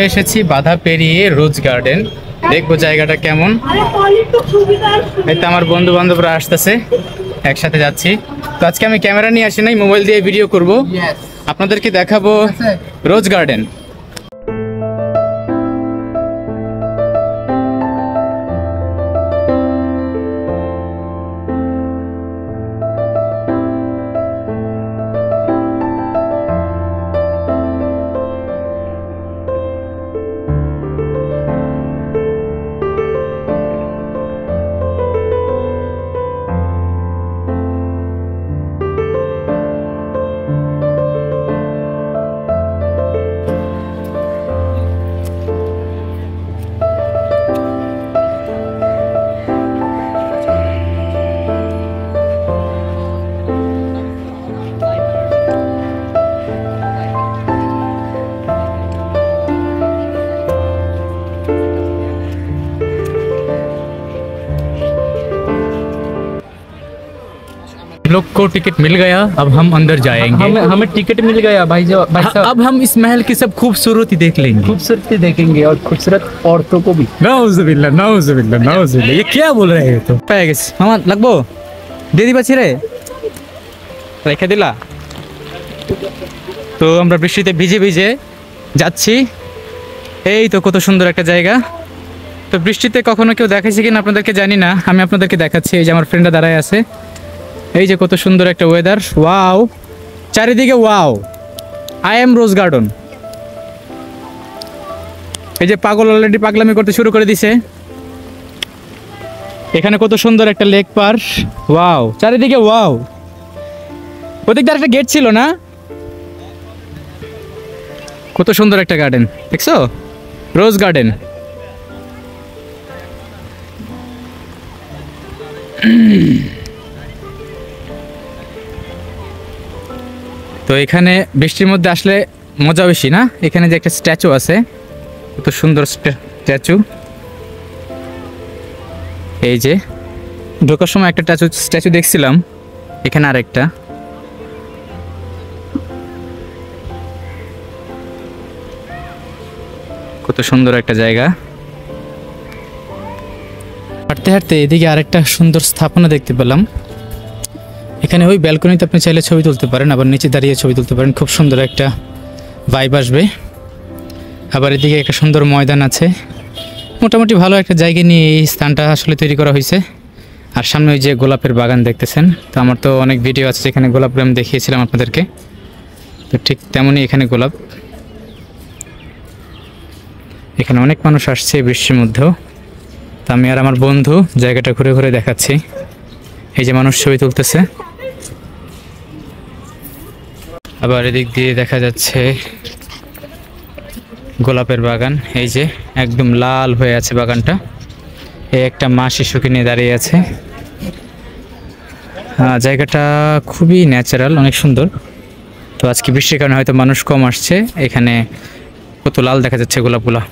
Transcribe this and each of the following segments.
আমরা এসেছি বাধা পেরিয়ে রোজ গার্ডেন। দেখবো জায়গাটা কেমন। এই তো আমার বন্ধু বান্ধবরা আসতেছে, একসাথে যাচ্ছি। তো আজকে আমি ক্যামেরা নিয়ে আসি নাই, মোবাইল দিয়ে ভিডিও করব, আপনাদেরকে দেখাবো রোজ গার্ডেন। लोग को टिकट मिल गया, अब हम अंदर जाएंगे। हमें टिकट मिल गया भाई साहब। अब हम इस महल की सब खूबसूरती देख लेंगे, खूबसूरती देखेंगे और खूबसूरत औरतों को भी। नाउजुबिल्लाह नाउजुबिल्लाह नाउजुबिल्लाह, ये क्या बोल रहे हैं? तो পেয়ে গেছি মামা, লাগবো দিয়ে দিবা ছিড়ে রেখে দিলা। তো আমরা বৃষ্টিতে ভিজে ভিজে যাচ্ছি। এই তো কত সুন্দর একটা জায়গা। তো বৃষ্টিতে কখনো কেউ দেখাইছে কিনা আপনাদেরকে জানি না, আমি আপনাদেরকে দেখাচ্ছি। এই যে আমার ফ্রেন্ডরা দাঁড়ায় আছে, এই যে কত সুন্দর একটা ওয়েদার, ওয়াও, চারিদিকে wow. I am rose garden. এই যে পাগল অলরেডি পাগলামি করতে শুরু করে দিছে। এখানে কত সুন্দর একটা লেক পার, ওয়াও, চারিদিকে ওয়াও। ওদিকটা একটা গেট ছিল না? কত সুন্দর একটা গার্ডেন, দেখছো? রোজ গার্ডেন। তো এখানে বৃষ্টির মধ্যে আসলে মজা বেশি না? এখানে যে একটা স্ট্যাচু আছে, কত সুন্দর স্ট্যাচু। এই যে ঢোকার সময় একটা স্ট্যাচু দেখছিলাম, এখানে আরেকটা। কত সুন্দর একটা জায়গা। হাঁটতে হাঁটতে এদিকে আরেকটা সুন্দর স্থাপনা দেখতে পেলাম। এখানে ওই ব্যালকনিতে আপনি চাইলে ছবি তুলতে পারেন, আবার নিচে দাঁড়িয়ে ছবি তুলতে পারেন, খুব সুন্দর একটা ভাইব আসবে। আবার এদিকে একটা সুন্দর ময়দান আছে। মোটামুটি ভালো একটা জায়গা নিয়ে এই স্থানটা আসলে তৈরি করা হয়েছে। আর সামনে ওই যে গোলাপের বাগান দেখতেছেন। তো আমার তো অনেক ভিডিও আছে যেখানে গোলাপ আমি দেখিয়েছিলাম আপনাদেরকে, তো ঠিক তেমনই এখানে গোলাপ। এখানে অনেক মানুষ আসছে বৃষ্টির মধ্যেও। তো আমি আর আমার বন্ধু জায়গাটা ঘুরে ঘুরে দেখাচ্ছি। এই যে মানুষ ছবি তুলতেছে। আবার এদিক দিয়ে দেখা যাচ্ছে গোলাপের বাগান। এই যে একদম লাল হয়ে আছে বাগানটা। এই একটা মা শিশুকে নিয়ে দাঁড়িয়ে আছে। জায়গাটা খুবই ন্যাচারাল, অনেক সুন্দর। তো আজকে বৃষ্টির কারণে হয়তো মানুষ কম আসছে। এখানে কত লাল দেখা যাচ্ছে গোলাপগুলা।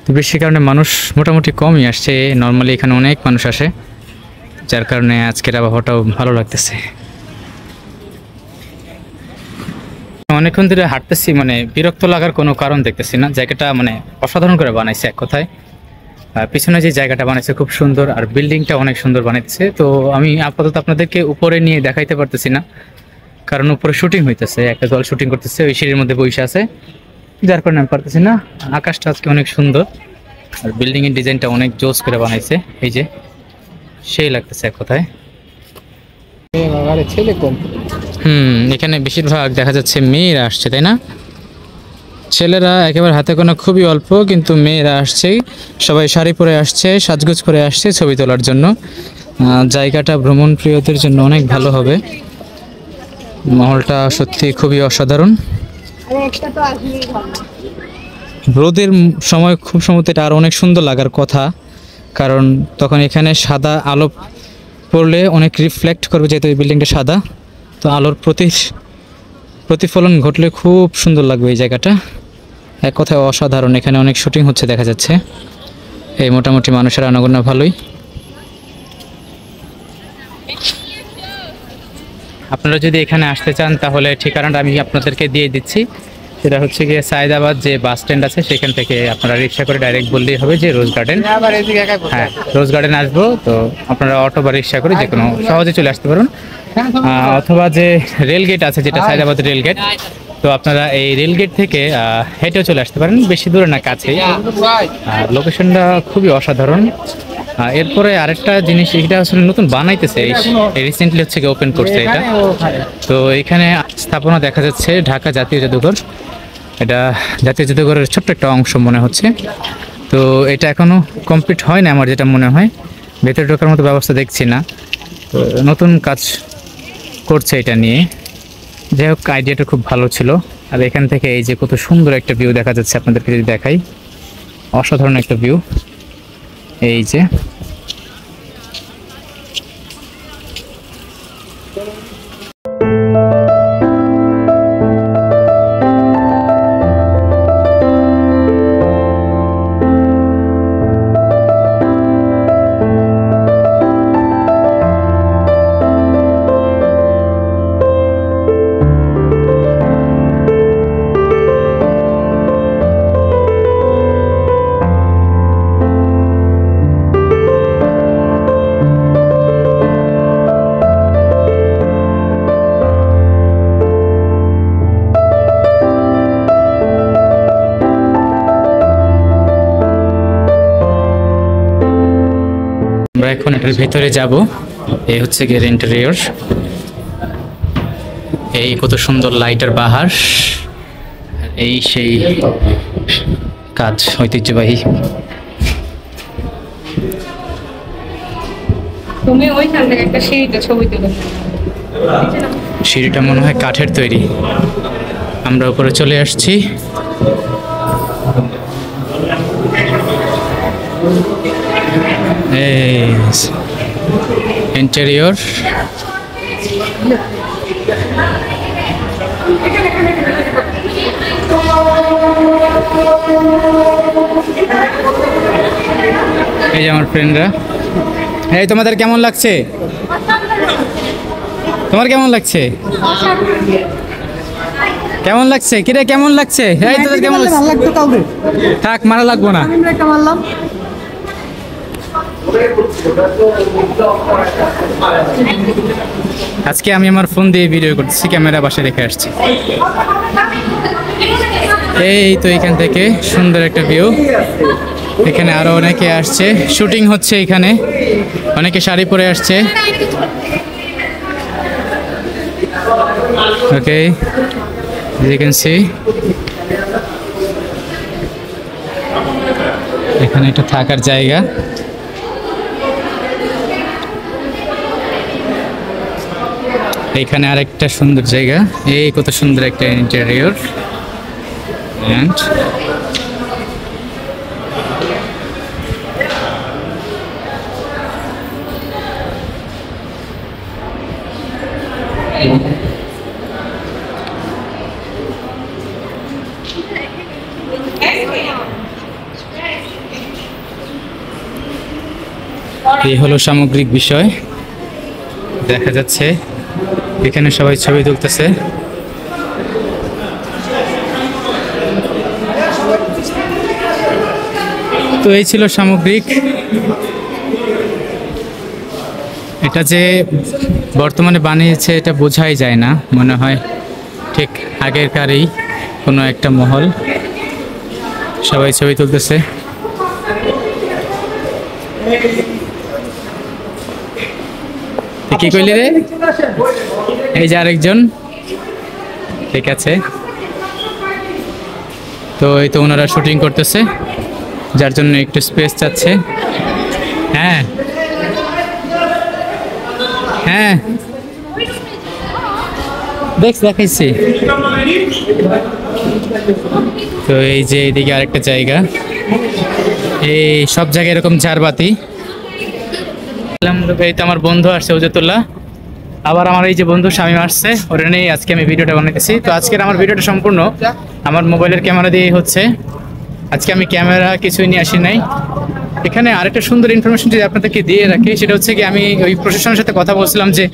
তো বৃষ্টির কারণে মানুষ মোটামুটি কমই আসছে। নর্মালি এখানে অনেক মানুষ আসে, যার কারণে আজকের আবহাওয়াটাও ভালো লাগতেছে। অনেকক্ষণ ধরে হাঁটতেছি, মানে বিরক্ত লাগার কোনো কারণ দেখতেছি না। জায়গাটা মানে অসাধারণ করে বানাইছে এক কথায়। পিছনে যে জায়গাটা বানাইছে খুব সুন্দর, আর বিল্ডিংটা অনেক সুন্দর বানাইছে। তো আমি আপাতত আপনাদেরকে উপরে নিয়ে দেখাইতে পারতেছি না, কারণ উপরে শুটিং হইতেছে, একটা দল শুটিং করতেছে, ওই সিঁড়ির মধ্যে বসে আছে, যার কারণে আমি পারতেছি না। আকাশটা আজকে অনেক সুন্দর, আর বিল্ডিংয়ের ডিজাইনটা অনেক জোস করে বানাইছে। এই যে সেই লাগতেছে এক কথায়। ছেলে কম। এখানে বেশিরভাগ দেখা যাচ্ছে মেয়েরা আসছে, তাই না? ছেলেরা একেবারে হাতে গোনা খুবই অল্প, কিন্তু মেয়েরা আসছে, সবাই শাড়ি পরে আসছে, সাজগোজ করে আসছে ছবি তোলার জন্য। জায়গাটা ভ্রমণ প্রিয়দের জন্য অনেক ভালো হবে। মহলটা সত্যি খুবই অসাধারণ। রোদের সময় খুব সম্ভবত এটা আর অনেক সুন্দর লাগার কথা, কারণ তখন এখানে সাদা আলো পড়লে অনেক রিফ্লেক্ট করবে, যেহেতু এই বিল্ডিংটা সাদা। তো আলোর প্রতিফলন ঘটলে খুব সুন্দর লাগবে এই জায়গাটা। এক কথায় অসাধারণ। এখানে অনেক শুটিং হচ্ছে দেখা যাচ্ছে। এই মোটামুটি মানুষের আনাগোনা ভালোই। আপনারা যদি এখানে আসতে চান তাহলে ঠিকানাটা আমি আপনাদেরকে দিয়ে দিচ্ছি। সেটা হচ্ছে গিয়ে সায়েদাবাদ যে বাস স্ট্যান্ড আছে সেখান থেকে আপনারা রিক্সা করে ডাইরেক্ট বললেই হবে যে রোজ গার্ডেন। হ্যাঁ, রোজ গার্ডেন আসবো, তো আপনারা অটো বা রিক্সা করে যে কোনো সহজে চলে আসতে পারুন। অথবা যে রেল গেট আছে, যেটা সায়েদাবাদ রেল গেট, তো আপনারা এই রেল গেট থেকে হেঁটেও চলে আসতে পারেন, বেশি দূরে না, কাছে। লোকেশনটা খুবই অসাধারণ। এরপরে আরেকটা জিনিস, এটা আসলে নতুন বানাইতেছে, রিসেন্টলি হচ্ছে গিয়ে ওপেন করছে এটা। তো এখানে স্থাপনা দেখা যাচ্ছে ঢাকা জাতীয় জাদুঘর। এটা জাতীয় জাদুঘরের ছোট্ট একটা অংশ মনে হচ্ছে। তো এটা এখনো কমপ্লিট হয় না আমার যেটা মনে হয়, ভেতরে ঢোকার মতো ব্যবস্থা দেখছি না। তো নতুন কাজ করছে এটা নিয়ে। যাই হোক, আইডিয়াটা খুব ভালো ছিল। আর এখান থেকে এই যে কত সুন্দর একটা ভিউ দেখা যাচ্ছে, আপনাদেরকে যদি দেখাই, অসাধারণ একটা ভিউ। এই যে আমরা এখন এটার ভেতরে যাব। এই হচ্ছে গিয়ে ইন্টেরিয়র। এই কত সুন্দর লাইটের বাহার, এই সেই কাজ ঐতিহ্যবাহী। তুমি ওইখান থেকে একটা সিঁড়িতে ছবি তুলো। সিঁড়িটা মনে হয় কাঠের তৈরি। আমরা উপরে চলে আসছি। ইন্টেরিয়র। এই যে আমার ফ্রেন্ডরা। এই তোমাদের কেমন লাগছে? তোমার কেমন লাগছে? কেমন লাগছে? কিরে কেমন লাগছে? এই তোদের কেমন লাগছে? থাক, মারা লাগবো না। আজকে আমি আমার ফোন দিয়ে ভিডিও করতেছি, ক্যামেরা বাসায় রেখে আসছি। এই তো এখান থেকে সুন্দর একটা ভিউ। এখানে আরো অনেকে আসছে, শুটিং হচ্ছে এখানে, অনেকে শাড়ি পরে আসছে। ওকে, you can see এখানে একটা থাকার জায়গা। এখানে আরেকটা সুন্দর জায়গা। এই কত সুন্দর একটা ইন্টেরিয়র। এন্ড এই হলো সামগ্রিক বিষয়। দেখা যাচ্ছে এখানে সবাই ছবি তুলতেছে। তো এই ছিল সামগ্রিক। এটা যে বর্তমানে বানিয়েছে এটা বোঝাই যায় না, মনে হয় ঠিক আগেরকারই কোনো একটা মহল। সবাই ছবি তুলতেছে। কি কইলি রে? এই যে আরেকজন। ঠিক আছে, তো এই তো ওনারা শুটিং করতেছে, যার জন্য একটু স্পেস চাচ্ছে। হ্যাঁ হ্যাঁ, দেখাইছি। তো এই যে এইদিকে আরেকটা জায়গা। এই সব জায়গায় এরকম ঝাড়বাতি। এই তো আমার বন্ধু আসছে উজতুল্লাহ, আবার আমার এই যে বন্ধু শামীম আসছে, ওরা নিয়ে আজকে আমি ভিডিওটা বানাইতেছি। তো আজকের আমার ভিডিওটা সম্পূর্ণ আমার মোবাইলের ক্যামেরা দিয়ে হচ্ছে। আজকে আমি ক্যামেরা কিছুই নিয়ে আসি নাই। এখানে আরেকটা সুন্দর ইনফরমেশন যদি আপনাদেরকে দিয়ে রাখি, সেটা হচ্ছে কি, আমি ওই প্রশাসনের সাথে কথা বলছিলাম যে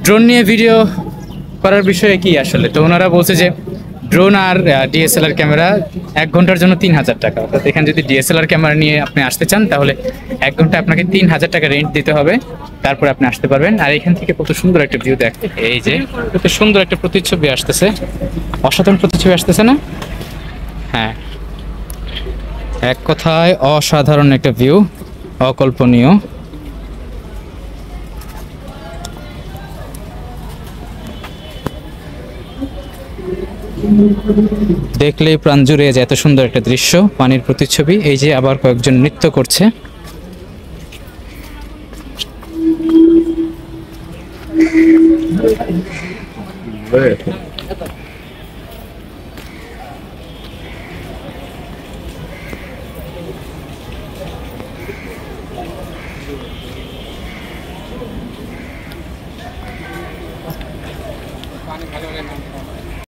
ড্রোন নিয়ে ভিডিও করার বিষয়ে কি আসলে। তো ওনারা বলছে যে ড্রোন আর ডিএসএলআর ক্যামেরা 1 ঘন্টার জন্য 3,000 টাকা। অর্থাৎ এখানে যদি ডিএসএলআর ক্যামেরা নিয়ে আপনি আসতে চান তাহলে 1 ঘন্টা আপনাকে 3,000 টাকা রেন্ট দিতে হবে, তারপরে আপনি আসতে পারবেন। আর এখান থেকে কত সুন্দর একটা ভিউ দেখ, এই যে কত সুন্দর একটা প্রতিচ্ছবি আসতেছে, অসাধারণ প্রতিচ্ছবি আসতেছে না? হ্যাঁ, এক কথায় অসাধারণ একটা ভিউ, অকল্পনীয়। দেখলেই প্রাণ জুড়ে যায়, এত সুন্দর একটা দৃশ্য, পানির প্রতিচ্ছবি। এই যে আবার কয়েকজন নৃত্য করছে।